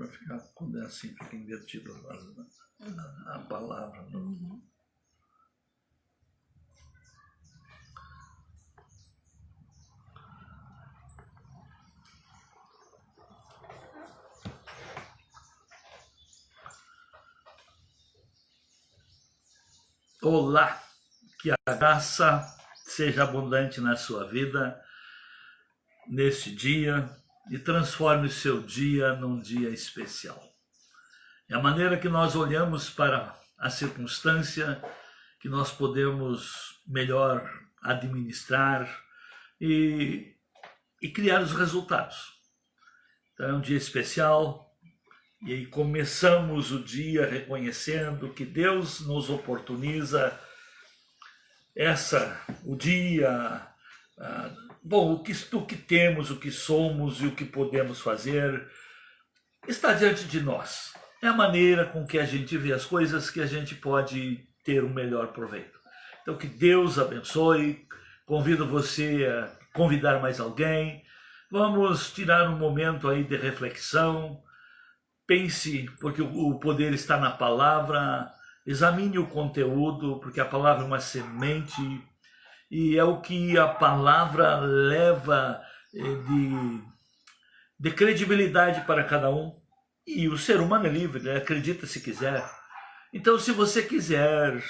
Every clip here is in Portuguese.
vai ficar, quando é assim, fica invertido a palavra. Não? Olá, que a graça seja abundante na sua vida, neste dia, e transforme o seu dia num dia especial. É a maneira que nós olhamos para a circunstância, que nós podemos melhor administrar e criar os resultados. Então é um dia especial, e aí começamos o dia reconhecendo que Deus nos oportuniza o dia, bom, o que temos, o que somos e o que podemos fazer está diante de nós. É a maneira com que a gente vê as coisas que a gente pode ter um melhor proveito. Então que Deus abençoe, convido você a convidar mais alguém, vamos tirar um momento aí de reflexão, pense, porque o poder está na palavra, examine o conteúdo, porque a palavra é uma semente e é o que a palavra leva de credibilidade para cada um. E o ser humano é livre, né? Acredita se quiser. Então, se você quiser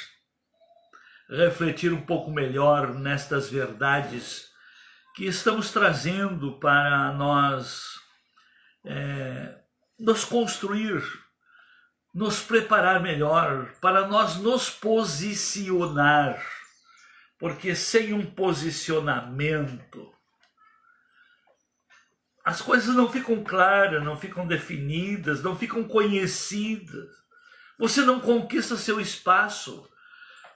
refletir um pouco melhor nestas verdades que estamos trazendo para nós nos construir, nos preparar melhor, para nós nos posicionar, porque sem um posicionamento as coisas não ficam claras, não ficam definidas, não ficam conhecidas. Você não conquista seu espaço.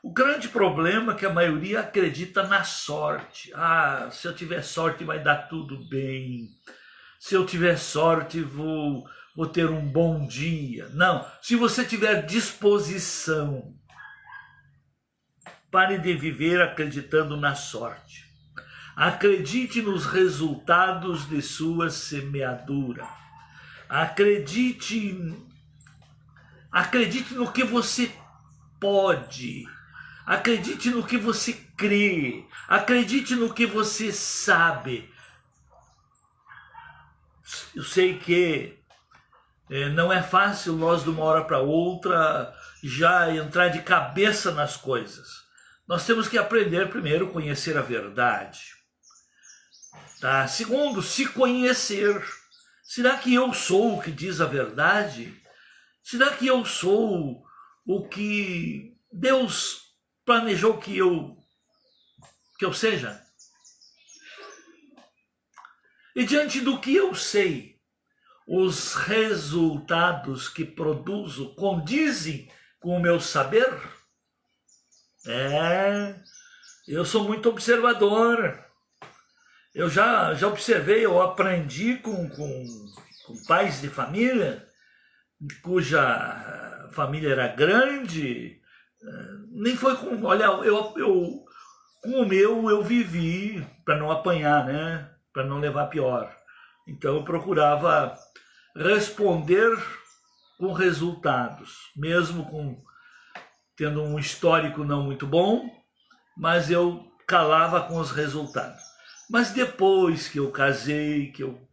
O grande problema é que a maioria acredita na sorte. Se eu tiver sorte vai dar tudo bem. Se eu tiver sorte vou ter um bom dia. Não, se você tiver disposição, pare de viver acreditando na sorte. Acredite nos resultados de sua semeadura. Acredite no que você pode. Acredite no que você crê. Acredite no que você sabe. Eu sei que não é fácil nós, de uma hora para outra, já entrar de cabeça nas coisas. Nós temos que aprender primeiro a conhecer a verdade. Tá? Segundo, se conhecer. Será que eu sou o que diz a verdade? Será que eu sou o que Deus planejou que eu seja? E diante do que eu sei, os resultados que produzo condizem com o meu saber? Eu sou muito observador. Eu já observei, eu aprendi com pais de família, cuja família era grande, nem foi com... Olha, com o meu eu vivi para não apanhar, né? Para não levar pior. Então eu procurava responder com resultados, mesmo tendo um histórico não muito bom, mas eu calava com os resultados. Mas depois que eu casei, que eu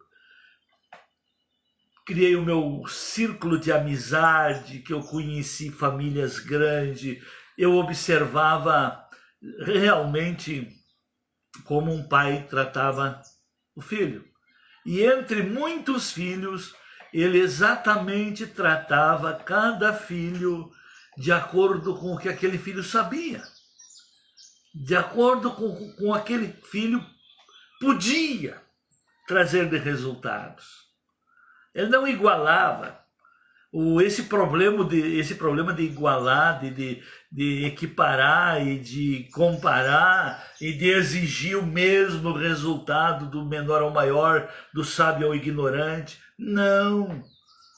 criei o meu círculo de amizade, que eu conheci famílias grandes, eu observava realmente como um pai tratava o filho. E entre muitos filhos, ele exatamente tratava cada filho de acordo com o que aquele filho sabia, de acordo com aquele filho podia trazer de resultados. Ele não igualava. Esse problema de igualar, de equiparar e de comparar e de exigir o mesmo resultado do menor ao maior, do sábio ao ignorante. Não.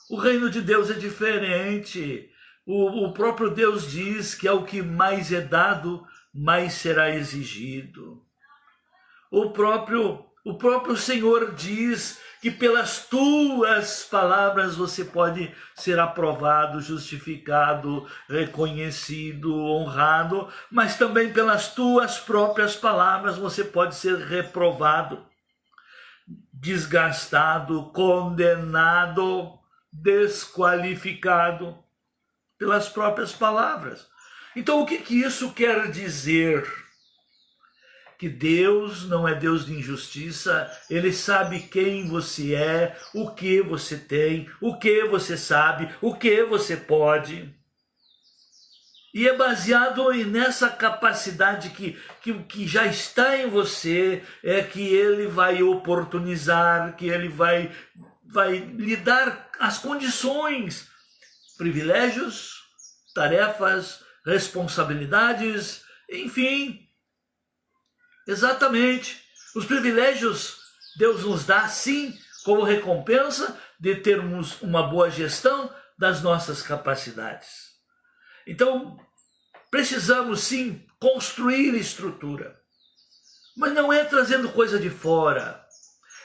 O reino de Deus é diferente. O próprio Deus diz que ao que mais é dado, mais será exigido. O próprio Senhor diz que pelas tuas palavras você pode ser aprovado, justificado, reconhecido, honrado, mas também pelas tuas próprias palavras você pode ser reprovado, desgastado, condenado, desqualificado pelas próprias palavras. Então o que isso quer dizer? Que Deus não é Deus de injustiça, Ele sabe quem você é, o que você tem, o que você sabe, o que você pode. E é baseado nessa capacidade que já está em você, é que Ele vai oportunizar, que Ele vai lhe dar as condições, privilégios, tarefas, responsabilidades, enfim. Exatamente. Os privilégios Deus nos dá, sim, como recompensa de termos uma boa gestão das nossas capacidades. Então, precisamos, sim, construir estrutura. Mas não é trazendo coisa de fora.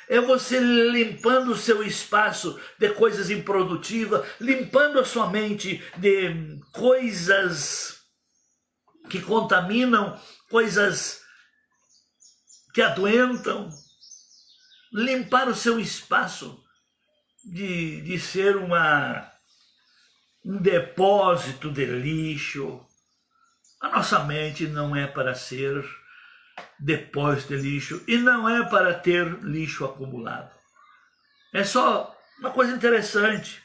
É você limpando o seu espaço de coisas improdutivas, limpando a sua mente de coisas que contaminam, coisas que adoentam, limpar o seu espaço de ser um depósito de lixo. A nossa mente não é para ser depósito de lixo e não é para ter lixo acumulado. É só uma coisa interessante.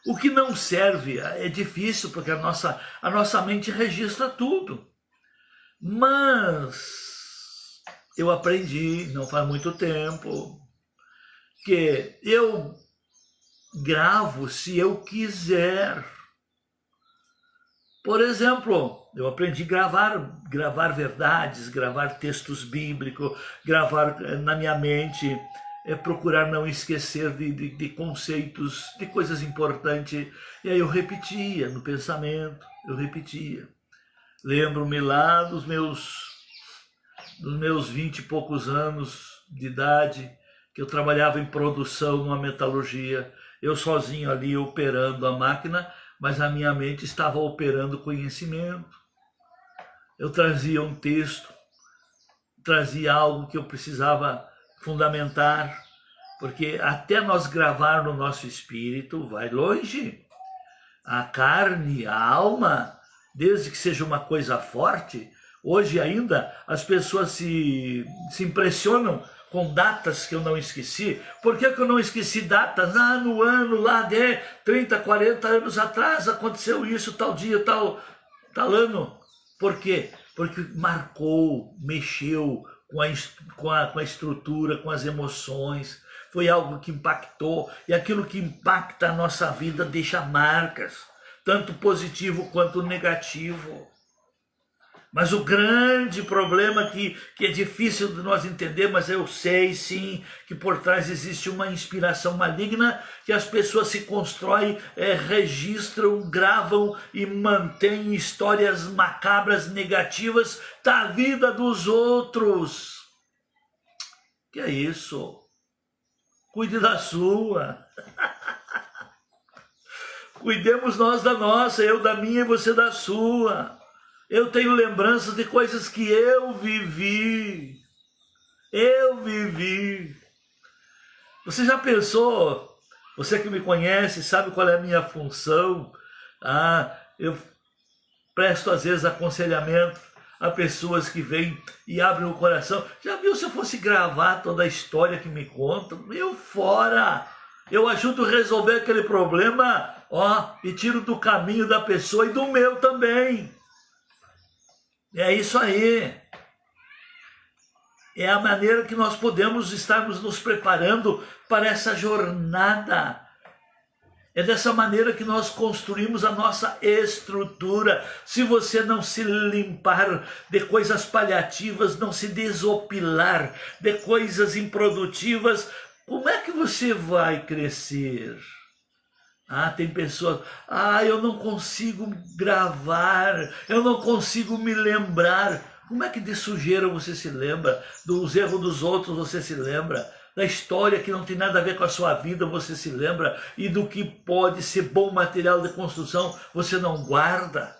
O que não serve é difícil porque a nossa mente registra tudo. Mas eu aprendi, não faz muito tempo, que eu gravo se eu quiser. Por exemplo, eu aprendi a gravar verdades, gravar textos bíblicos, gravar na minha mente, procurar não esquecer de conceitos, de coisas importantes. E aí eu repetia no pensamento, eu repetia. Lembro-me lá dos meus 20 e poucos anos de idade, que eu trabalhava em produção numa metalurgia, eu sozinho ali operando a máquina, mas a minha mente estava operando conhecimento. Eu trazia um texto, trazia algo que eu precisava fundamentar, porque até nós gravar no nosso espírito vai longe. A carne, a alma, desde que seja uma coisa forte. Hoje ainda as pessoas se impressionam com datas que eu não esqueci. Por que eu não esqueci datas? No ano lá de 30, 40 anos atrás aconteceu isso, tal dia, tal ano. Por quê? Porque marcou, mexeu com a estrutura, com as emoções. Foi algo que impactou. E aquilo que impacta a nossa vida deixa marcas, tanto positivo quanto negativo. Mas o grande problema que é difícil de nós entender, mas eu sei sim que por trás existe uma inspiração maligna que as pessoas se constroem, registram, gravam e mantêm histórias macabras, negativas da vida dos outros. Que é isso? Cuide da sua. Cuidemos nós da nossa, eu da minha e você da sua. Eu tenho lembranças de coisas que eu vivi. Você já pensou? Você que me conhece, sabe qual é a minha função? Eu presto às vezes aconselhamento a pessoas que vêm e abrem o coração. Já viu se eu fosse gravar toda a história que me contam? Meu fora! Eu ajudo a resolver aquele problema, e tiro do caminho da pessoa e do meu também. É isso aí. É a maneira que nós podemos estarmos nos preparando para essa jornada. É dessa maneira que nós construímos a nossa estrutura. Se você não se limpar de coisas paliativas, não se desopilar de coisas improdutivas, como é que você vai crescer? Tem pessoas, eu não consigo gravar, eu não consigo me lembrar. Como é que de sujeira você se lembra? Dos erros dos outros você se lembra? da história que não tem nada a ver com a sua vida, você se lembra, e do que pode ser bom material de construção, você não guarda.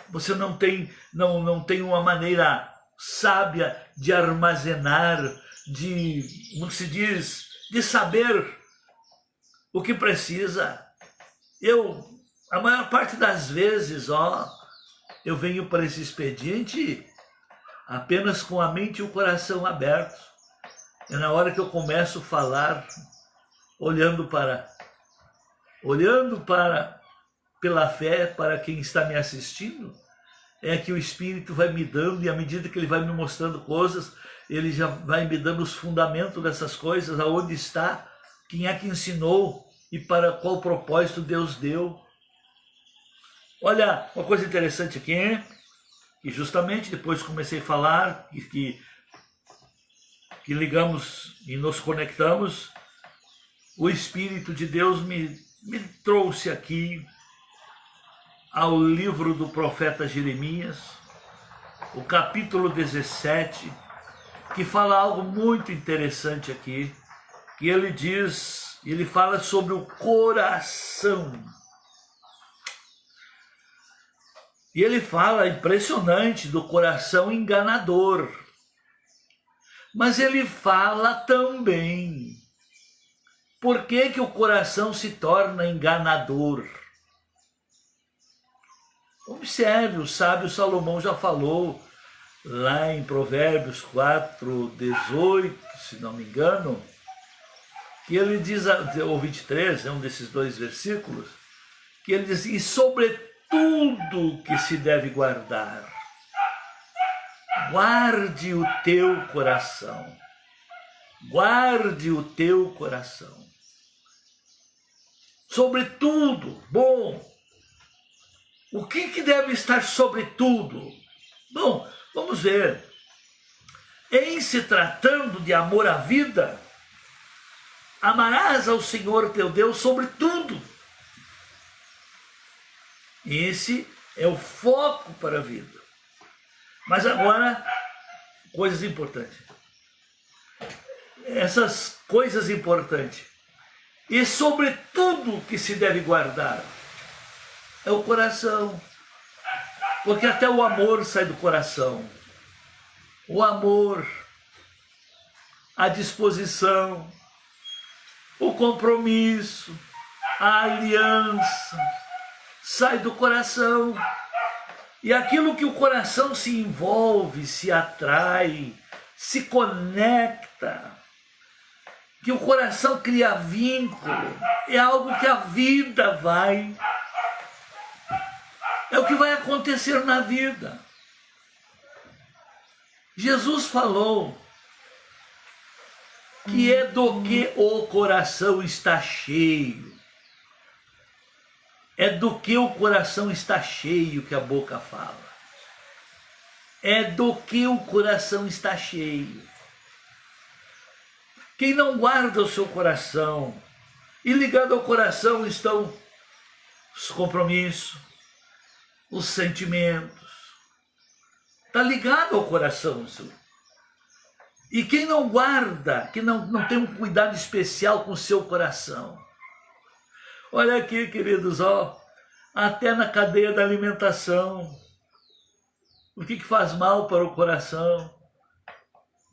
Você não tem uma maneira sábia de armazenar, como se diz, de saber o que precisa. A maior parte das vezes, eu venho para esse expediente apenas com a mente e o coração abertos. É na hora que eu começo a falar, olhando pela fé para quem está me assistindo, é que o Espírito vai me dando, e à medida que ele vai me mostrando coisas, ele já vai me dando os fundamentos dessas coisas, aonde está, quem é que ensinou e para qual propósito Deus deu. Olha, uma coisa interessante aqui, que justamente depois comecei a falar, que ligamos e nos conectamos, o Espírito de Deus me trouxe aqui ao livro do profeta Jeremias, o capítulo 17, que fala algo muito interessante aqui, que ele fala sobre o coração. E ele fala, impressionante, do coração enganador. Mas ele fala também, por que o coração se torna enganador? Observe, o sábio Salomão já falou, lá em Provérbios 4:18, se não me engano, que ele diz, ou 23, é um desses dois versículos, que ele diz, e sobretudo que se deve guardar, guarde o teu coração, guarde o teu coração, sobretudo, bom, o que deve estar sobretudo? Bom, vamos ver, em se tratando de amor à vida, amarás ao Senhor teu Deus sobre tudo. Esse é o foco para a vida. Mas agora, coisas importantes. Essas coisas importantes. E sobre tudo que se deve guardar é o coração. Porque até o amor sai do coração. O amor, a disposição, o compromisso, a aliança, sai do coração. E aquilo que o coração se envolve, se atrai, se conecta, que o coração cria vínculo, é algo que a vida é o que vai acontecer na vida. Jesus falou que é do que o coração está cheio. É do que o coração está cheio que a boca fala. É do que o coração está cheio. Quem não guarda o seu coração, e ligado ao coração estão os compromissos, os sentimentos. Está ligado ao coração isso. E quem não guarda, que não tem um cuidado especial com o seu coração. Olha aqui, queridos, até na cadeia da alimentação, o que faz mal para o coração?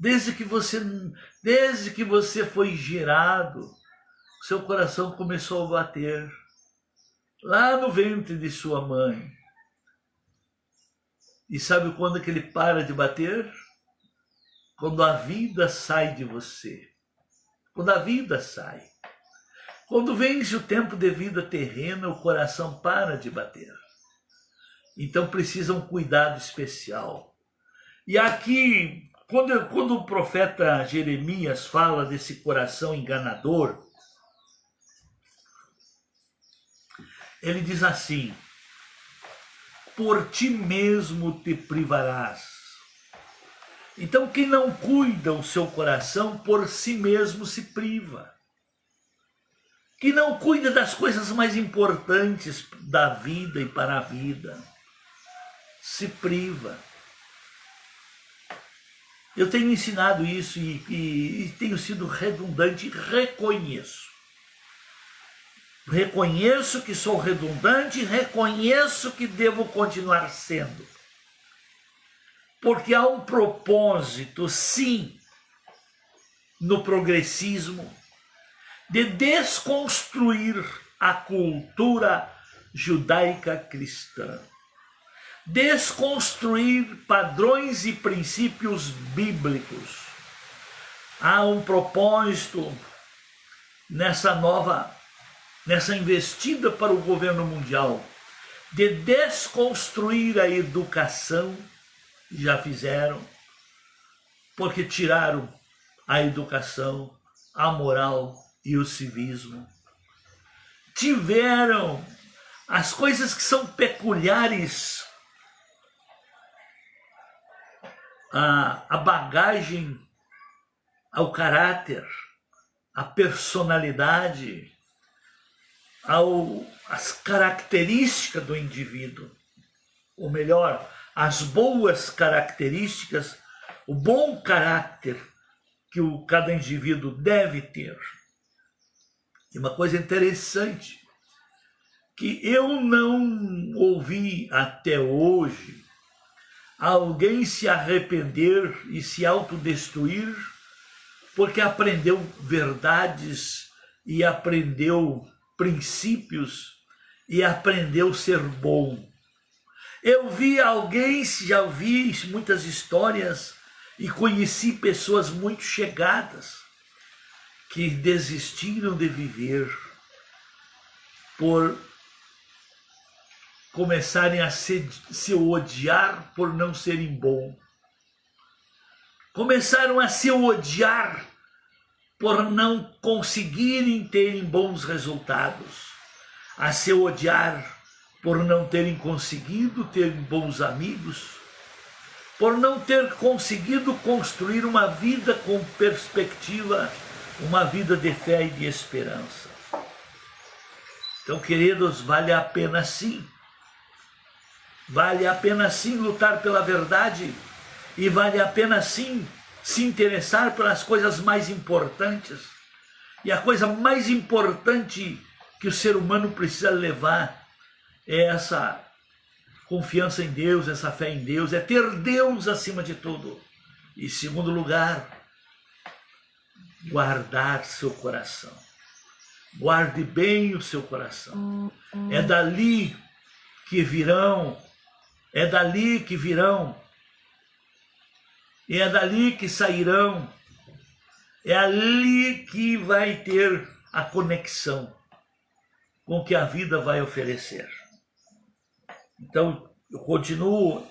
Desde que você foi gerado, seu coração começou a bater, lá no ventre de sua mãe. E sabe quando que ele para de bater? Quando a vida sai de você. Quando a vida sai. Quando vence o tempo de vida terrena, o coração para de bater. Então precisa um cuidado especial. E aqui, quando o profeta Jeremias fala desse coração enganador, ele diz assim, por ti mesmo te privarás. Então quem não cuida o seu coração, por si mesmo se priva. Que não cuida das coisas mais importantes da vida e para a vida, se priva. Eu tenho ensinado isso e tenho sido redundante, reconheço. Reconheço que sou redundante, reconheço que devo continuar sendo. Porque há um propósito, sim, no progressismo, de desconstruir a cultura judaica cristã. Desconstruir padrões e princípios bíblicos. Há um propósito nessa investida para o governo mundial de desconstruir a educação, já fizeram, porque tiraram a educação, a moral e o civismo. Tiveram as coisas que são peculiares, a bagagem, ao caráter, a personalidade, as características do indivíduo, ou melhor, as boas características, o bom caráter que cada indivíduo deve ter. E uma coisa interessante, que eu não ouvi até hoje alguém se arrepender e se autodestruir porque aprendeu verdades e aprendeu princípios e aprendeu a ser bom. Eu vi alguém, já vi muitas histórias e conheci pessoas muito chegadas que desistiram de viver por começarem a se odiar por não serem bons. Começaram a se odiar por não conseguirem terem bons resultados, a se odiar por não terem conseguido ter bons amigos, por não ter conseguido construir uma vida com perspectiva, uma vida de fé e de esperança. Então, queridos, vale a pena sim. Vale a pena sim lutar pela verdade e vale a pena sim se interessar pelas coisas mais importantes. E a coisa mais importante que o ser humano precisa levar é essa confiança em Deus, essa fé em Deus, é ter Deus acima de tudo. E, em segundo lugar, guardar seu coração. Guarde bem o seu coração. É dali que virão, é dali que virão, é dali que sairão, é ali que vai ter a conexão com o que a vida vai oferecer. Então, eu continuo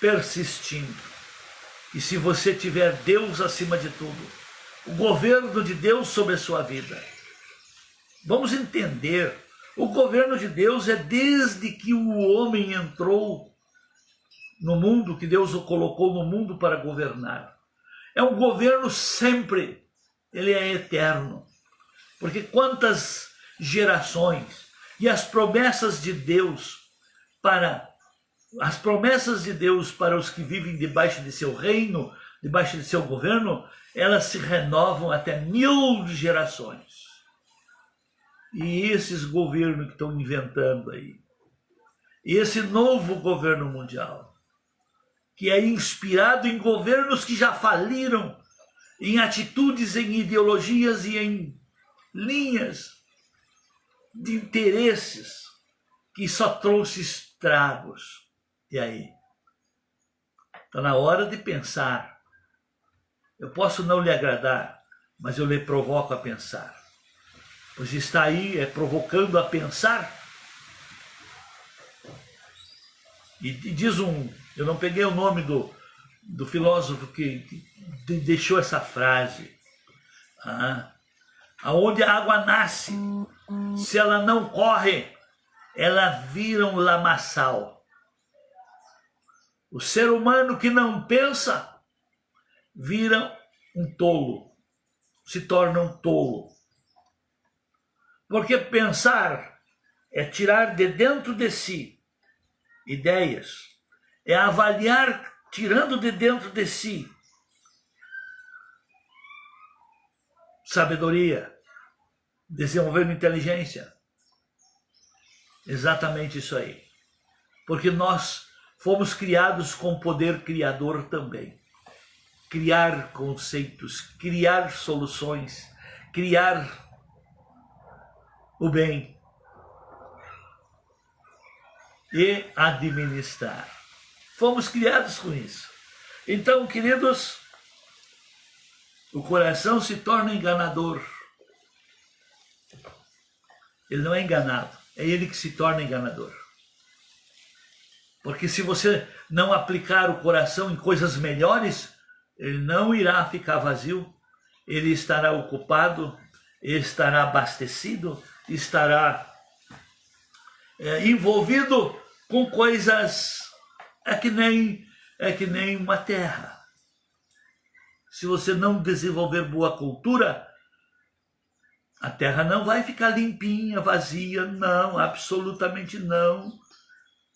persistindo. E se você tiver Deus acima de tudo, o governo de Deus sobre a sua vida, vamos entender, o governo de Deus é desde que o homem entrou no mundo, que Deus o colocou no mundo para governar. É um governo sempre, ele é eterno. Porque quantas gerações e as promessas de Deus para os que vivem debaixo de seu reino, debaixo de seu governo, elas se renovam até 1000 gerações. E esses governos que estão inventando aí, esse novo governo mundial, que é inspirado em governos que já faliram, em atitudes, em ideologias e em linhas de interesses que só trouxe estragos. E aí? Está na hora de pensar. Eu posso não lhe agradar, mas eu lhe provoco a pensar. Pois está aí, provocando a pensar. E diz eu não peguei o nome do filósofo que deixou essa frase. Aonde a água nasce, se ela não corre, ela vira um lamaçal. O ser humano que não pensa, vira um tolo, se torna um tolo. Porque pensar é tirar de dentro de si ideias, é avaliar tirando de dentro de si sabedoria, desenvolvendo inteligência. Exatamente isso aí. Porque nós fomos criados com poder criador também. Criar conceitos, criar soluções, criar o bem e administrar. Fomos criados com isso. Então, queridos, o coração se torna enganador. Ele não é enganado, é ele que se torna enganador. Porque se você não aplicar o coração em coisas melhores, ele não irá ficar vazio, ele estará ocupado, estará abastecido, estará envolvido com coisas, é que nem uma terra. Se você não desenvolver boa cultura, a terra não vai ficar limpinha, vazia, não, absolutamente não.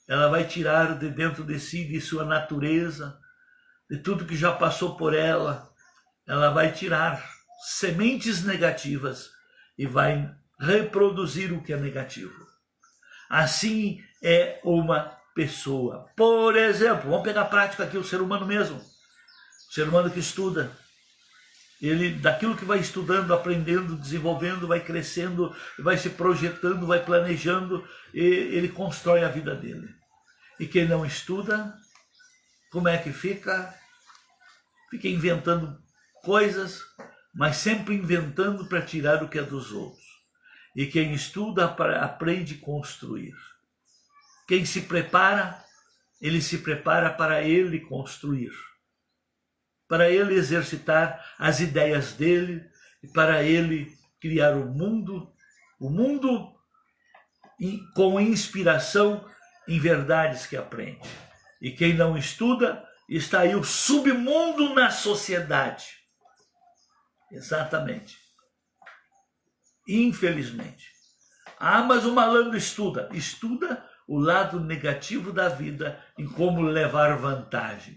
Ela vai tirar de dentro de si, de sua natureza, de tudo que já passou por ela. Ela vai tirar sementes negativas e vai reproduzir o que é negativo. Assim é uma pessoa. Por exemplo, vamos pegar a prática aqui, o ser humano mesmo. O ser humano que estuda. Ele, daquilo que vai estudando, aprendendo, desenvolvendo, vai crescendo, vai se projetando, vai planejando, e ele constrói a vida dele. E quem não estuda, como é que fica? Fica inventando coisas, mas sempre inventando para tirar o que é dos outros. E quem estuda aprende a construir. Quem se prepara, ele se prepara para ele construir. Para ele exercitar as ideias dele e para ele criar o mundo com inspiração em verdades que aprende. E quem não estuda, está aí o submundo na sociedade. Exatamente. Infelizmente. Ah, mas o malandro estuda. Estuda o lado negativo da vida em como levar vantagem.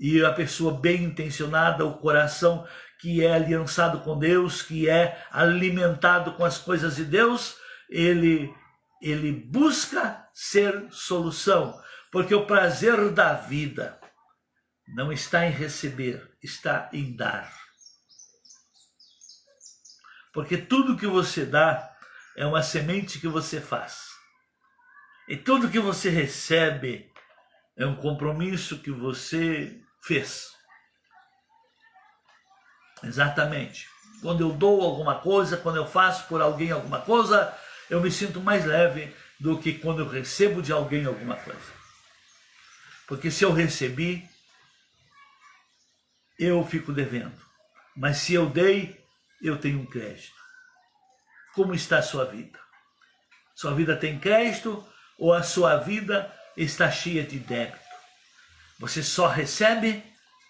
E a pessoa bem intencionada, o coração que é aliançado com Deus, que é alimentado com as coisas de Deus, ele busca ser solução. Porque o prazer da vida não está em receber, está em dar. Porque tudo que você dá é uma semente que você faz. E tudo que você recebe é um compromisso que você fez. Exatamente. Quando eu dou alguma coisa, quando eu faço por alguém alguma coisa, eu me sinto mais leve do que quando eu recebo de alguém alguma coisa. Porque se eu recebi, eu fico devendo. Mas se eu dei, eu tenho um crédito. Como está a sua vida? Sua vida tem crédito ou a sua vida está cheia de débito? Você só recebe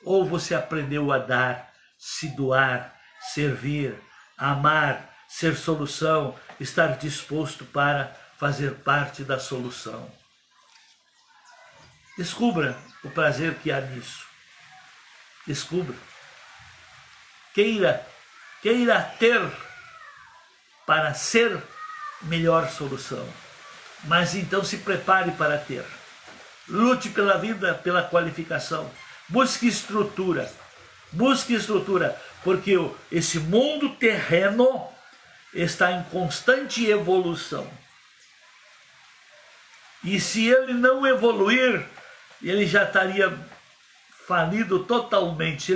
ou você aprendeu a dar, se doar, servir, amar, ser solução, estar disposto para fazer parte da solução? Descubra o prazer que há nisso. Descubra. Queira ter para ser melhor solução. Mas então se prepare para ter. Lute pela vida, pela qualificação. Busque estrutura. Busque estrutura, porque esse mundo terreno está em constante evolução. E se ele não evoluir, ele já estaria falido totalmente.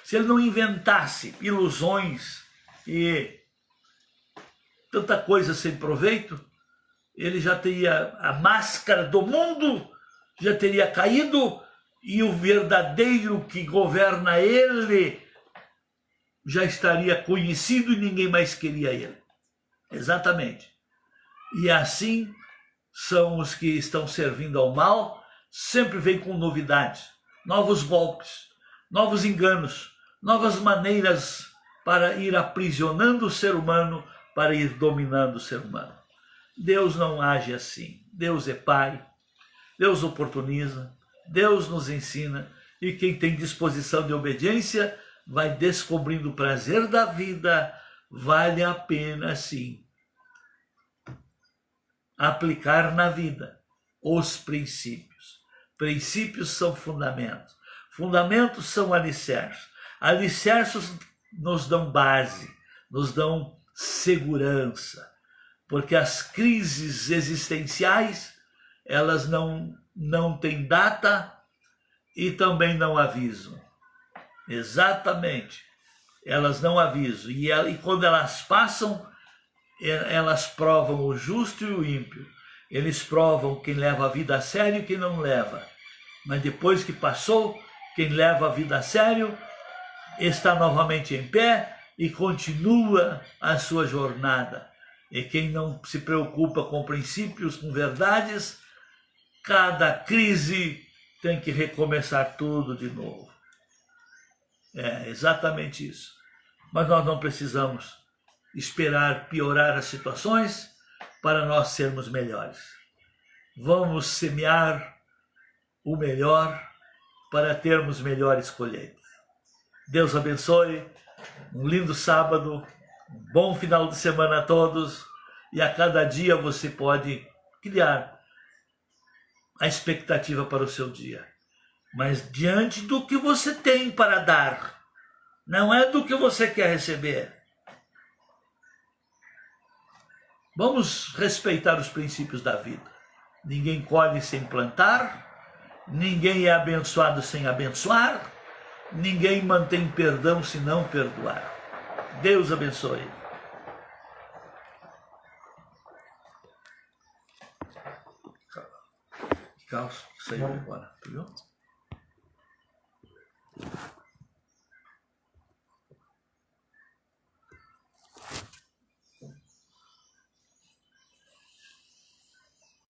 Se ele não inventasse ilusões e tanta coisa sem proveito, ele já teria, a máscara do mundo já teria caído e o verdadeiro que governa ele já estaria conhecido e ninguém mais queria ele. Exatamente. E assim são os que estão servindo ao mal, sempre vêm com novidades, novos golpes, novos enganos, novas maneiras para ir aprisionando o ser humano, para ir dominando o ser humano. Deus não age assim. Deus é Pai, Deus oportuniza, Deus nos ensina, e quem tem disposição de obediência vai descobrindo o prazer da vida. Vale a pena, sim, aplicar na vida os princípios. Princípios são fundamentos. Fundamentos são alicerces. Alicerces nos dão base, nos dão segurança, porque as crises existenciais, elas não têm data e também não avisam. Exatamente, elas não avisam. E quando elas passam, elas provam o justo e o ímpio. Eles provam quem leva a vida a sério e quem não leva. Mas depois que passou, quem leva a vida a sério está novamente em pé e continua a sua jornada. E quem não se preocupa com princípios, com verdades, cada crise tem que recomeçar tudo de novo. É exatamente isso. Mas nós não precisamos esperar piorar as situações para nós sermos melhores. Vamos semear o melhor para termos melhores colheitas. Deus abençoe, um lindo sábado, um bom final de semana a todos, e a cada dia você pode criar a expectativa para o seu dia. Mas diante do que você tem para dar, não é do que você quer receber. Vamos respeitar os princípios da vida. Ninguém colhe sem plantar, ninguém é abençoado sem abençoar, ninguém mantém perdão se não perdoar. Deus abençoe. Calça, saiu agora, viu?